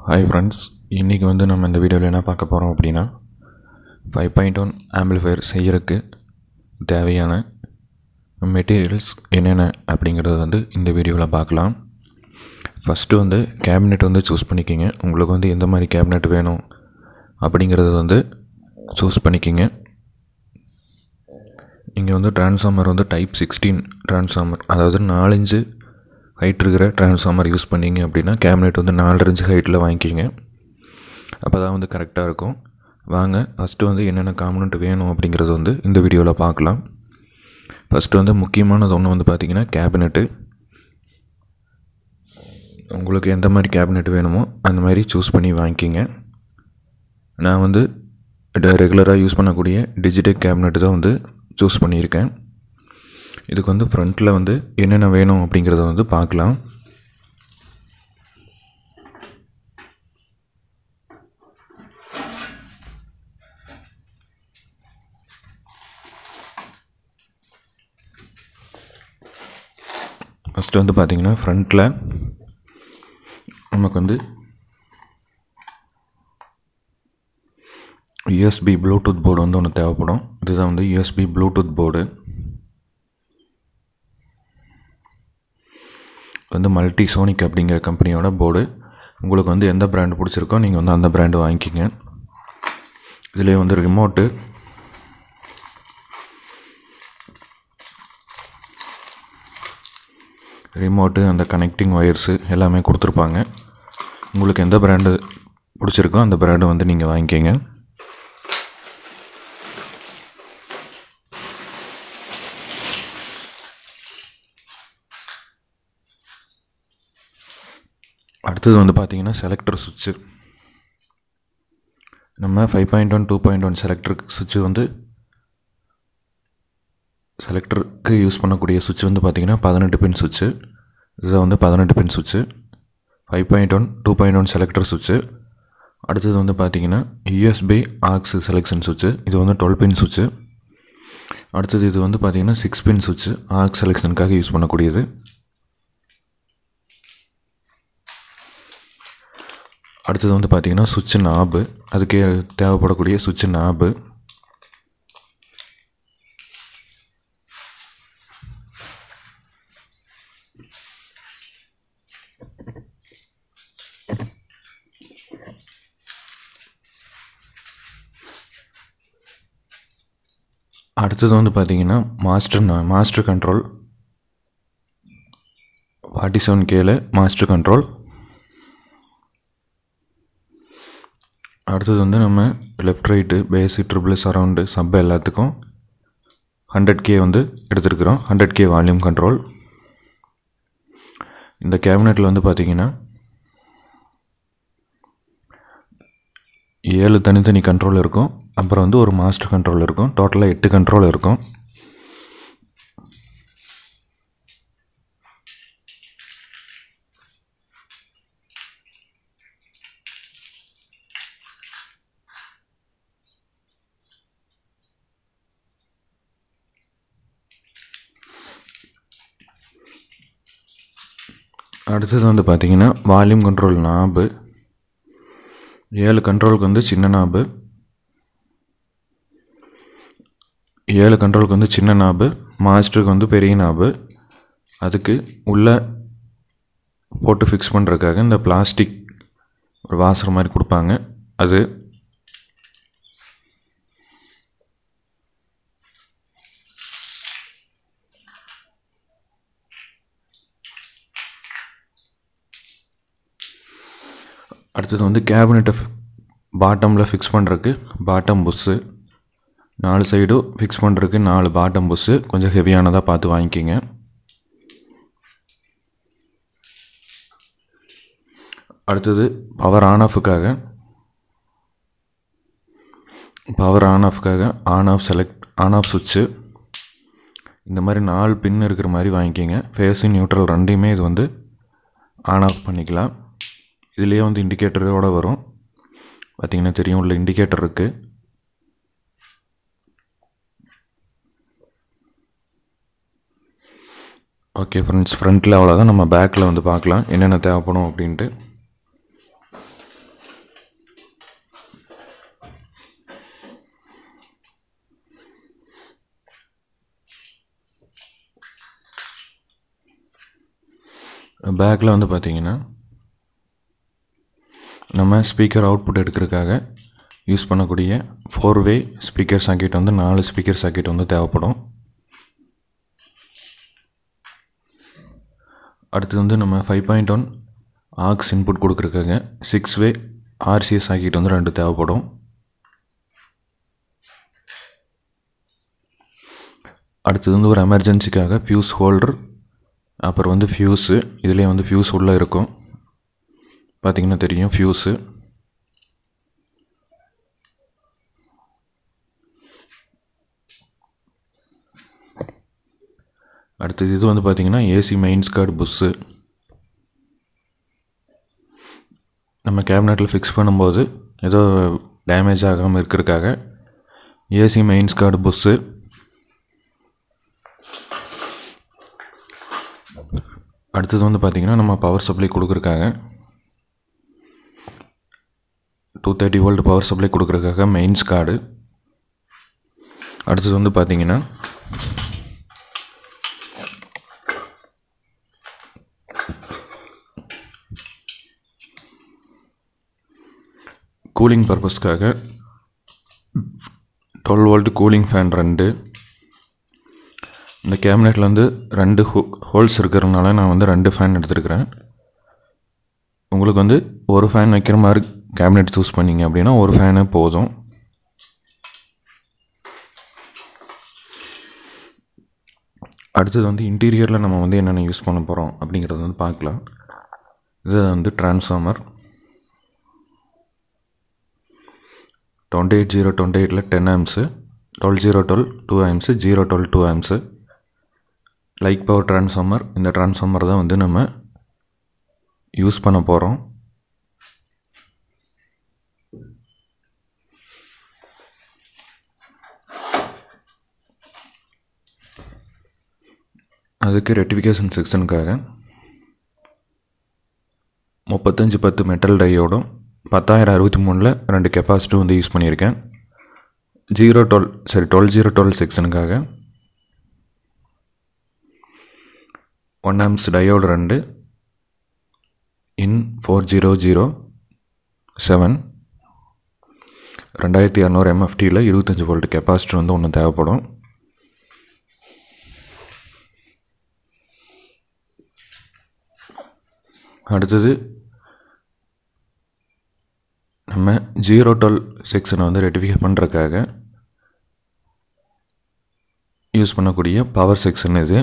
Hi friends, இன்னைக்கு வந்து நம்ம இந்த வீடியோவில் என்ன பார்க்க போகிறோம் அப்படின்னா 5.1 ஆம்பிளிஃபையர் செய்யறதுக்கு தேவையான மெட்டீரியல்ஸ் என்னென்ன அப்படிங்கிறத வந்து இந்த வீடியோவில் பார்க்கலாம். ஃபஸ்ட்டு வந்து கேபினெட் வந்து சூஸ் பண்ணிக்கிங்க. உங்களுக்கு வந்து எந்த மாதிரி கேபினெட் வேணும் அப்படிங்கிறத வந்து சூஸ் பண்ணிக்கிங்க. இங்கே வந்து டிரான்ஸ்ஃபார்மர் வந்து டைப் 16 டிரான்ஸ்ஃபார்மர், அதாவது 4 இன்ச்சு ஹைட் இருக்கிற டிரான்ஸ்ஃபார்மர் யூஸ் பண்ணிங்க அப்படின்னா கேபினெட் வந்து 4.5 இன்ச்சு ஹைட்டில் வாங்கிக்கிங்க. அப்போ தான் வந்து கரெக்டாக இருக்கும். வாங்க ஃபஸ்ட்டு வந்து என்னென்ன காம்பனண்ட் வேணும் அப்படிங்கிறது வந்து இந்த வீடியோவில் பார்க்கலாம். ஃபஸ்ட்டு வந்து முக்கியமானது ஒன்று வந்து பார்த்திங்கன்னா கேபினெட்டு. உங்களுக்கு எந்த மாதிரி கேபினெட் வேணுமோ அந்த மாதிரி சூஸ் பண்ணி வாங்கிக்கிங்க. நான் வந்து ரெகுலராக யூஸ் பண்ணக்கூடிய டிஜிடெக் கேபினெட்டு தான் வந்து சூஸ் பண்ணியிருக்கேன். இதுக்கு வந்து ஃப்ரண்ட்டில் வந்து என்னென்ன வேணும் அப்படிங்கிறத வந்து பார்க்கலாம். ஃபஸ்ட்டு வந்து பார்த்திங்கன்னா ஃப்ரண்ட்டில் நமக்கு வந்து யூஎஸ்பி ப்ளூடூத் போர்டு வந்து ஒன்று தேவைப்படும். இதுதான் வந்து யூஎஸ்பி ப்ளூடூத் போர்டு. வந்து மல்டி சோனிக் அப்படிங்கிற கம்பெனியோட போர்டு. உங்களுக்கு வந்து எந்த பிராண்டு பிடிச்சிருக்கோ நீங்கள் வந்து அந்த பிராண்டு வாங்கிக்கிங்க. இதிலே வந்து ரிமோட்டு அந்த கனெக்டிங் ஒயர்ஸு எல்லாமே கொடுத்துருப்பாங்க. உங்களுக்கு எந்த பிராண்டு பிடிச்சிருக்கோ அந்த பிராண்டு வந்து நீங்கள் வாங்கிக்கிங்க. அடுத்தது வந்து பார்த்திங்கன்னா செலக்டர் சுவிட்சு. நம்ம 5.1 2.1 செலக்டர் சுவிட்சு வந்து செலக்டருக்கு யூஸ் பண்ணக்கூடிய சுவிட்ச் வந்து பார்த்திங்கன்னா 18 பின் சுவிட்சு. இதுதான் வந்து 18 பின் சுவிட்சு 5.1 2.1 செலக்டர் சுவிட்சு. அடுத்தது வந்து பார்த்திங்கன்னா யூஎஸ்பி ஆக்ஸ் செலெக்ஷன் சுவிட்சு. இது வந்து 12 பின் சுவிட்சு. அடுத்தது இது வந்து பார்த்திங்கன்னா 6 பின் சுவிட்சு ஆக்ஸ் செலெக்ஷனுக்காக யூஸ் பண்ணக்கூடியது. அடுத்தது வந்து பார்த்திங்கன்னா சுவிட்சு நாபு, அதுக்கு தேவைப்படக்கூடிய சுவிட்சு நாபு. அடுத்தது வந்து பார்த்திங்கன்னா மாஸ்டர் கண்ட்ரோல் 47Kல மாஸ்டர் கண்ட்ரோல். அடுத்தது வந்து நம்ம left right base triple surround sub எல்லாத்துக்கும் 100K வந்து எடுத்துருக்குறோம். 100K volume control. இந்த கேபினெட்டில் வந்து பார்த்திங்கன்னா 7 தனித்தனி கண்ட்ரோல் இருக்கும். அப்புறம் வந்து ஒரு மாஸ்டர் கண்ட்ரோல் இருக்கும். டோட்டலாக 8 கண்ட்ரோல் இருக்கும். அடுத்தது வந்து பார்த்திங்கன்னா வால்யூம் கண்ட்ரோல் நாபு. 7 கண்ட்ரோலுக்கு வந்து சின்ன நாபு, 7 கண்ட்ரோலுக்கு வந்து சின்ன நாபு, மாஸ்டருக்கு வந்து பெரிய நாபு. அதுக்கு உள்ளே போட்டு ஃபிக்ஸ் பண்ணுறதுக்காக இந்த பிளாஸ்டிக் ஒரு வாசர் மாதிரி கொடுப்பாங்க. அது அடுத்தது வந்து கேபினெட்டை பாட்டமில் ஃபிக்ஸ் பண்ணுறதுக்கு பாட்டம் புஷ்ஷு. 4 சைடும் ஃபிக்ஸ் பண்ணுறதுக்கு 4 பாட்டம் புஷ்ஷு. கொஞ்சம் ஹெவியானதாக பார்த்து வாங்கிக்கிங்க. அடுத்தது பவர் ஆன் ஆஃபுக்காக ஆன் ஆஃப் சுவிட்சு. இந்த மாதிரி 4 பின் இருக்கிற மாதிரி வாங்கிக்கிங்க. ஃபேஸு நியூட்ரல் ரெண்டையுமே இது வந்து ஆன் ஆஃப் பண்ணிக்கலாம். இதுலேயே வந்து இண்டிகேட்டரோடு வரும், பார்த்திங்கன்னா தெரியும், உள்ள இண்டிகேட்டர் இருக்குது. ஓகே ஃப்ரெண்ட்ஸ், ஃப்ரண்ட்டில் அவ்வளோதான். நம்ம பேக்கில் வந்து பார்க்கலாம் என்னென்ன தேவைப்படும் அப்படின்ட்டு. பேக்கில் வந்து பார்த்திங்கன்னா நம்ம ஸ்பீக்கர் அவுட்புட் எடுக்கிறதுக்காக யூஸ் பண்ணக்கூடிய 4-வே ஸ்பீக்கர் சாக்கெட் வந்து 4 ஸ்பீக்கர் சாக்கெட் வந்து தேவைப்படும். அடுத்து வந்து நம்ம 5.1 ஆக்ஸ் இன்புட் கொடுக்குறதுக்காக 6-வே RCS சாக்கெட் வந்து 2 தேவைப்படும். அடுத்தது வந்து ஒரு எமர்ஜென்சிக்காக ஃபியூஸ் ஹோல்டர், அப்புறம் வந்து ஃபியூஸு, இதுலேயே வந்து ஃபியூஸ் உள்ளே இருக்கும், பார்த்திங்கன்னா தெரியும் ஃபியூஸு. அடுத்தது இது வந்து பார்த்திங்கன்னா ஏசி மெயின்ஸ் கார்டு புஷ்ஷு. நம்ம கேபினெட்டில் ஃபிக்ஸ் பண்ணும்போது ஏதோ டேமேஜ் ஆகாமல் இருக்கிறதுக்காக ஏசி மெயின்ஸ் கார்டு புஷ்ஷு. அடுத்தது வந்து பார்த்திங்கன்னா நம்ம பவர் சப்ளை கொடுக்குறதுக்காக 230 வோல்ட் பவர் சப்ளை கொடுக்குறதுக்காக மெயின்ஸ் கார்டு. அடுத்தது வந்து பார்த்திங்கன்னா கூலிங் பர்பஸ்க்காக 12 வோல்ட் கூலிங் ஃபேன் 2. இந்த கேபினெட்டில் வந்து 2 ஹோல்ஸ் இருக்கிறதுனால நான் வந்து 2 ஃபேன் எடுத்துருக்கிறேன். உங்களுக்கு வந்து ஒரு ஃபேன் வைக்கிற மாதிரி கேபினெட் சூஸ் பண்ணிங்க அப்படின்னா ஒரு ஃபேனே போதும். அடுத்தது வந்து இன்டீரியரில் நம்ம வந்து என்னென்ன யூஸ் பண்ண போகிறோம் அப்படிங்கிறத வந்து பார்க்கலாம். இது வந்து டிரான்ஸ்ஃபார்மர் 28028ல் 10 amps, 12012 2 amps, 012 2 amps. Like power transformer. இந்த டிரான்ஸ்ஃபார்மர் தான் வந்து நம்ம யூஸ் பண்ண போகிறோம். அதுக்கு ரெக்டிஃபிகேஷன் செக்ஷனுக்காக 3510 மெட்டல் டையோடும் 10063ல் 2 கெப்பாசிட்டி வந்து யூஸ் பண்ணியிருக்கேன். 12012 செக்ஷனுக்காக 1 ஆம்ஸ் டயோடு 2 இன் 4007 2200 MFTயில் 25 வோல்ட் கெப்பாசிட்டர் வந்து ஒன்று தேவைப்படும். அடுத்தது நம்ம 012 செக்ஷனை வந்து ரெக்டிஃபை பண்ணுறதுக்காக யூஸ் பண்ணக்கூடிய பவர் செக்ஷன் இது.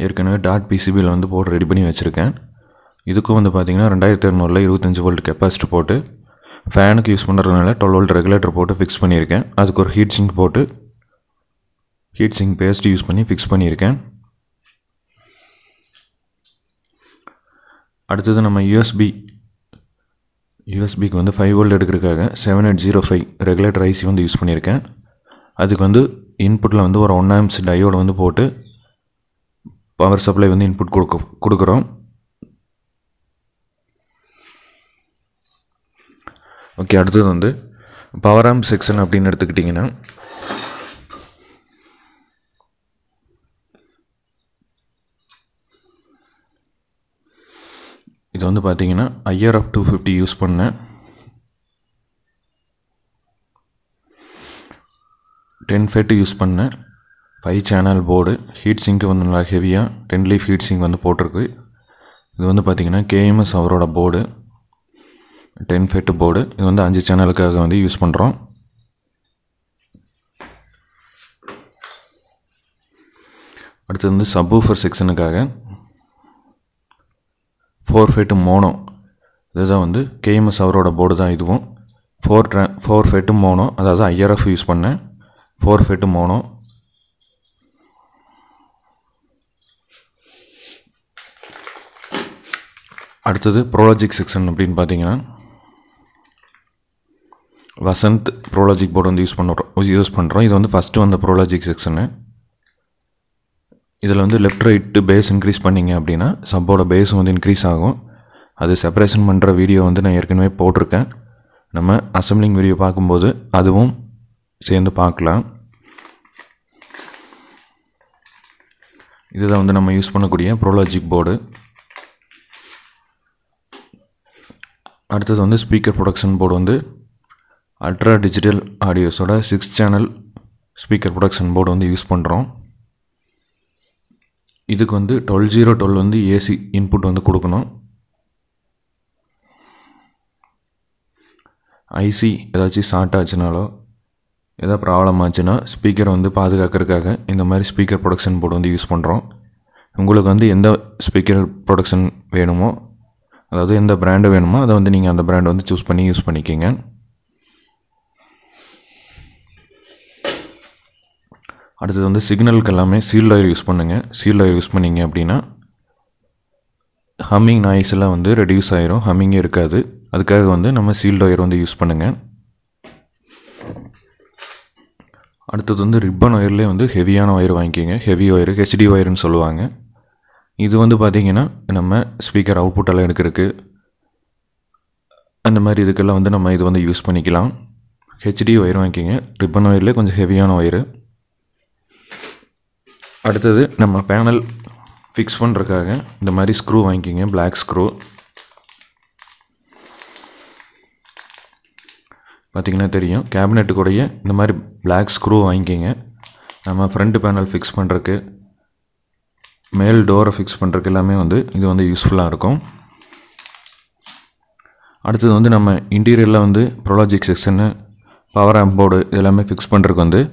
ஏற்கனவே டாட் பிசிபியில் வந்து போட்டு ரெடி பண்ணி வச்சுருக்கேன். இதுக்கும் வந்து பார்த்திங்கன்னா 2200ல் 25 வோல்ட் கெப்பாசிட்டி போட்டு ஃபேனுக்கு யூஸ் பண்ணுறதுனால 12 வோல்ட் ரெகுலேட்டர் போட்டு ஃபிக்ஸ் பண்ணியிருக்கேன். அதுக்கு ஒரு ஹீட் சிங்க் போட்டு ஹீட் சிங்க் பேஸ்ட் யூஸ் பண்ணி ஃபிக்ஸ் பண்ணியிருக்கேன். அடுத்தது நம்ம யூஎஸ்பிக்கு வந்து 5 வோல்ட் எடுக்கிறதுக்காக 7805 ரெகுலேட்டர் ஐசி வந்து யூஸ் பண்ணியிருக்கேன். அதுக்கு வந்து இன்புட்டில் வந்து ஒரு 1 ஆம்ஸ் டயோடு வந்து போட்டு பவர் சப்ளை வந்து இன்புட் கொடுக்குறோம். ஓகே, அடுத்தது வந்து பவர் ஆம்ப் செக்ஷன் அப்படின்னு எடுத்துக்கிட்டிங்கன்னா இது வந்து பார்த்திங்கன்னா IRF 250 யூஸ் பண்ணேன். 10 FET யூஸ் பண்ணேன். 5 சேனல் போர்டு. ஹீட் சிங்க்கு வந்து நல்லா ஹெவியாக 10 லீஃப் ஹீட் சிங்க் வந்து போட்டிருக்கு. இது வந்து பார்த்திங்கன்னா KMS அவரோட போர்டு 10 FET போர்டு. இது வந்து 5 சேனலுக்காக வந்து யூஸ் பண்ணுறோம். அடுத்தது வந்து சப்வூஃபர் செக்ஷனுக்காக 4 FET மோனோ. இதுதான் வந்து KMS அவரோட போர்டு தான் இதுவும். 4 FET மோனோ, அதாவது IRF யூஸ் பண்ணேன். 4 FET மோனோ. அடுத்தது ப்ரோலாஜிக் செக்ஷன் அப்படின்னு பார்த்தீங்கன்னா வசந்த் ப்ரோலாஜிக் போர்டு வந்து யூஸ் பண்ணுறோம். இது வந்து ஃபஸ்ட்டு வந்த ப்ரோலாஜிக் செக்ஷனு. இதில் வந்து லெஃப்ட் ரைட்டு பேஸ் இன்க்ரீஸ் பண்ணிங்க அப்படின்னா சப்போட பேஸ் வந்து இன்க்ரீஸ் ஆகும். அது செப்பரேஷன் பண்ணுற வீடியோ வந்து நான் ஏற்கனவே போட்டிருக்கேன். நம்ம அசம்பிளிங் வீடியோ பார்க்கும்போது அதுவும் சேர்ந்து பார்க்கலாம். இதுதான் வந்து நம்ம யூஸ் பண்ணக்கூடிய ப்ரோலாஜிக் போர்டு. அடுத்தது வந்து ஸ்பீக்கர் ப்ரொடக்ஷன் போர்டு வந்து அல்ட்ரா டிஜிட்டல் ஆடியோஸோட 6 சேனல் ஸ்பீக்கர் ப்ரொடக்ஷன் போர்டு வந்து யூஸ் பண்ணுறோம். இதுக்கு வந்து 12012 வந்து ஏசி இன்புட் வந்து கொடுக்கணும். ஐசி ஏதாச்சும் ஷார்ட் ஆச்சுனாலோ ஏதாவது ப்ராப்ளம் ஆச்சுன்னா ஸ்பீக்கரை வந்து பாதுகாக்கிறதுக்காக இந்த மாதிரி ஸ்பீக்கர் ப்ரொடக்ஷன் போர்டு வந்து யூஸ் பண்ணுறோம். உங்களுக்கு வந்து எந்த ஸ்பீக்கர் ப்ரொடக்ஷன் வேணுமோ, அதாவது எந்த பிராண்டு வேணுமோ அதை வந்து நீங்கள் அந்த பிராண்டை வந்து சூஸ் பண்ணி யூஸ் பண்ணிக்கிங்க. அடுத்தது வந்து சிக்னலுக்கு எல்லாமே சீல்டு ஒயர் யூஸ் பண்ணுங்கள். சீல்டு ஒயர் யூஸ் பண்ணிங்க அப்படின்னா ஹம்மிங் நாய்ஸ் எல்லாம் வந்து ரெடியூஸ் ஆயிரும், ஹம்மிங்கே இருக்காது. அதுக்காக வந்து நம்ம சீல்டு ஒயர் வந்து யூஸ் பண்ணுங்கள். அடுத்தது வந்து ரிப்பன் ஒயர்லேயே வந்து ஹெவியான ஒயர் வாங்கிக்கிங்க. ஹெவி ஒயரு ஹெச்டி ஒயர்னு சொல்லுவாங்க. இது வந்து பார்த்திங்கன்னா நம்ம ஸ்பீக்கர் அவுட்புட் எல்லாம் எடுக்கிறதுக்கு அந்த மாதிரி இதுக்கெல்லாம் வந்து நம்ம இது வந்து யூஸ் பண்ணிக்கலாம். ஹெச்டி ஒயர் வாங்கிக்கிங்க. ரிப்பன் ஒயர்லேயே கொஞ்சம் ஹெவியான ஒயரு. அடுத்தது நம்ம பேனல் ஃபிக்ஸ் பண்ணுறதுக்காக இந்த மாதிரி ஸ்க்ரூ வாங்கிக்கிங்க. பிளாக் ஸ்க்ரூ பார்த்திங்கன்னா தெரியும். கேபினெட்டுக்குடைய இந்த மாதிரி பிளாக் ஸ்க்ரூ வாங்கிக்கிங்க. நம்ம ஃப்ரண்ட் பேனல் ஃபிக்ஸ் பண்ணுறதுக்கு, மேல் டோரை ஃபிக்ஸ் பண்ணுறதுக்கு எல்லாமே வந்து இது வந்து யூஸ்ஃபுல்லாக இருக்கும். அடுத்தது வந்து நம்ம இன்டீரியரில் வந்து Pro Logic section, power amp board இதெல்லாமே ஃபிக்ஸ் பண்ணுறதுக்கு வந்து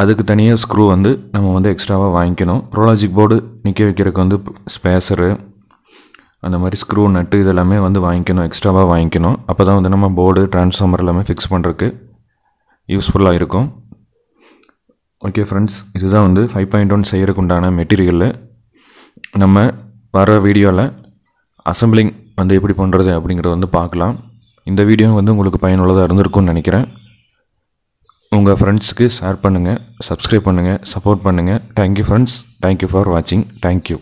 அதுக்கு தனியாக ஸ்க்ரூ வந்து நம்ம வந்து எக்ஸ்ட்ராவாக வாங்கிக்கணும். ப்ரோலாஜிக் போர்டு நிற்க வைக்கிறதுக்கு வந்து ஸ்பேசரு, அந்த மாதிரி ஸ்க்ரூ நட்டு இதெல்லாமே வந்து வாங்கிக்கணும், எக்ஸ்ட்ராவாக வாங்கிக்கணும். அப்போ தான் வந்து நம்ம போர்டு டிரான்ஸ்ஃபார்மர் எல்லாமே ஃபிக்ஸ் பண்ணுறதுக்கு யூஸ்ஃபுல்லாக இருக்கும். ஓகே ஃப்ரெண்ட்ஸ், இதுதான் வந்து 5.1 செய்கிறதுக்கு உண்டான மெட்டீரியல். நம்ம வர வீடியோவில் அசம்பிளிங் வந்து எப்படி பண்ணுறது அப்படிங்கிறத வந்து பார்க்கலாம். இந்த வீடியோ வந்து உங்களுக்கு பயனுள்ளதாக இருந்திருக்கும்னு நினைக்கிறேன். உங்கள் ஃப்ரெண்ட்ஸுக்கு ஷேர் பண்ணுங்கள், சப்ஸ்கிரைப் பண்ணுங்கள், சப்போர்ட் பண்ணுங்கள். Thank you friends. தேங்க்யூ ஃபார் வாட்சிங். தேங்க்யூ.